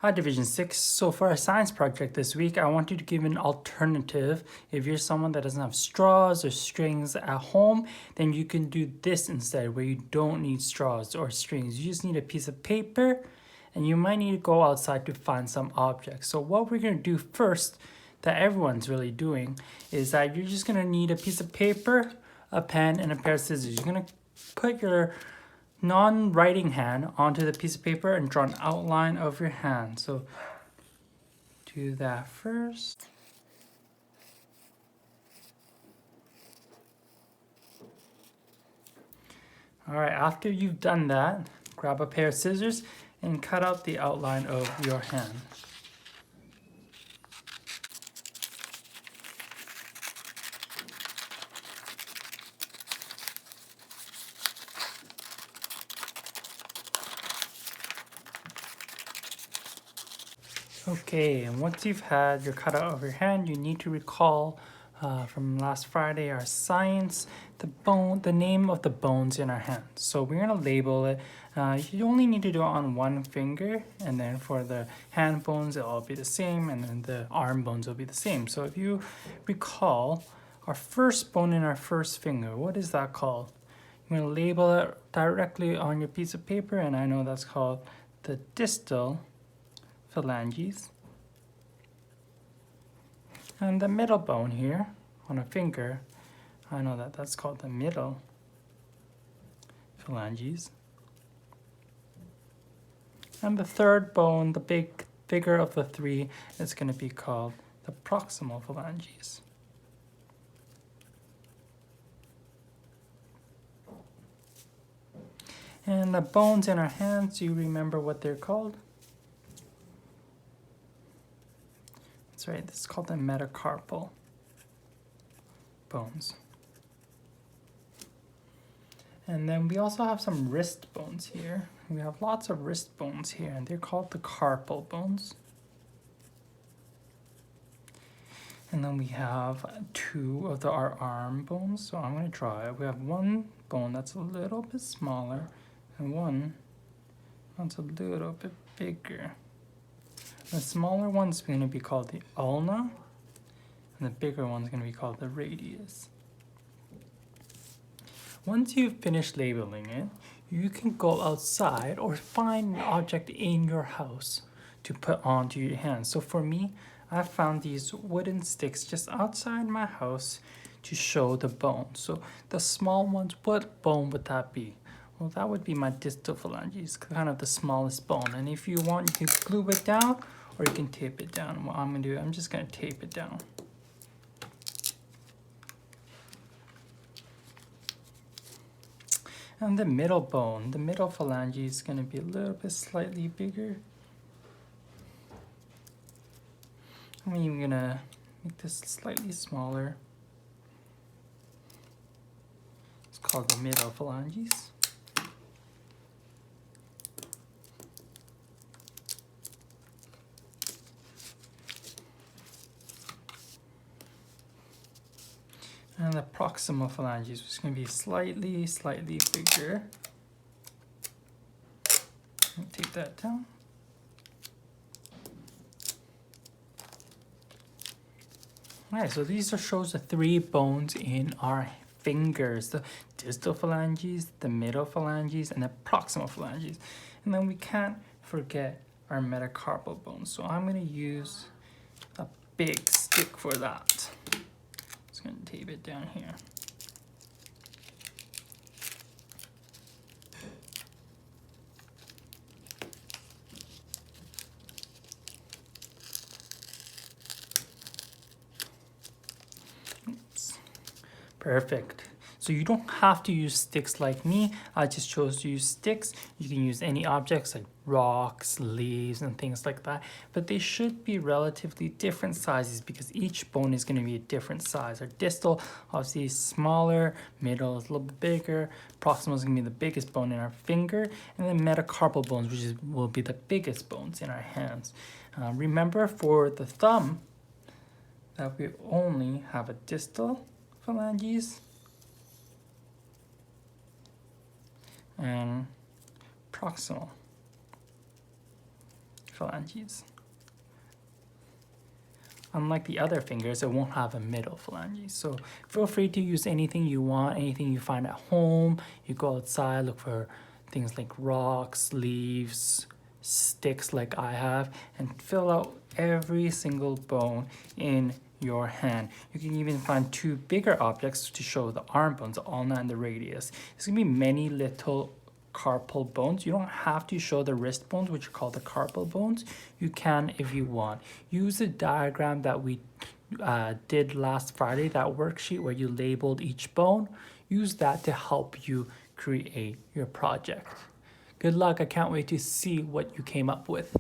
Hi Division 6. So for our science project this week, I want you to give an alternative. If you're someone that doesn't have straws or strings at home, then you can do this instead, where you don't need straws or strings. You just need a piece of paper, and you might need to go outside to find some objects. So what we're going to do first, that everyone's really doing, is that you're just going to need a piece of paper, a pen, and a pair of scissors. You're going to put your non-writing hand onto the piece of paper and draw an outline of your hand. So do that first. All right, after you've done that, grab a pair of scissors and cut out the outline of your hand. Okay, and once you've had your cutout of your hand, you need to recall from last Friday our science, the name of the bones in our hand. So we're gonna label it. You only need to do it on one finger, and then for the hand bones, it'll all be the same, and then the arm bones will be the same. So if you recall, our first bone in our first finger, what is that called? You're gonna label it directly on your piece of paper, and I know that's called the distal phalanges. And the middle bone here on a finger, I know that that's called the middle phalanges. And the third bone, the bigger of the three, is going to be called the proximal phalanges. And the bones in our hands, do you remember what they're called? That's right, this is called the metacarpal bones. And then we also have some wrist bones here. We have lots of wrist bones here, and they're called the carpal bones. And then we have two of our arm bones, so I'm going to draw it. We have one bone that's a little bit smaller, and one that's a little bit bigger. The smaller one's going to be called the ulna, and the bigger one's going to be called the radius. Once you've finished labeling it, you can go outside or find an object in your house to put onto your hand. So for me, I found these wooden sticks just outside my house to show the bone. So the small ones, what bone would that be? Well, that would be my distal phalanges, kind of the smallest bone. And if you want, you can glue it down or you can tape it down. What I'm gonna do, I'm just gonna tape it down. And the middle bone, the middle phalange is going to be a little bit slightly bigger. I'm even going to make this slightly smaller. It's called the middle phalanges. And the proximal phalanges is going to be slightly bigger. Take that down. Alright, so these shows the three bones in our fingers, the distal phalanges, the middle phalanges, and the proximal phalanges. And then we can't forget our metacarpal bones. So I'm going to use a big stick for that. Just going to tape it down here. Perfect. So you don't have to use sticks like me. I just chose to use sticks. You can use any objects like rocks, leaves, and things like that. But they should be relatively different sizes because each bone is going to be a different size. Our distal, obviously, is smaller. Middle is a little bit bigger. Proximal is going to be the biggest bone in our finger. And then metacarpal bones, which will be the biggest bones in our hands. Remember, for the thumb, that we only have a distal phalanges and proximal phalanges. Unlike the other fingers, it won't have a middle phalange. So feel free to use anything you want, anything you find at home. You go outside, look for things like rocks, leaves, sticks like I have, and fill out every single bone in your hand. You can even find two bigger objects to show the arm bones, the ulna and the radius. There's gonna be many little carpal bones. You don't have to show the wrist bones, which are called the carpal bones. You can if you want. Use the diagram that we did last Friday, that worksheet where you labeled each bone. Use that to help you create your project. Good luck. I can't wait to see what you came up with.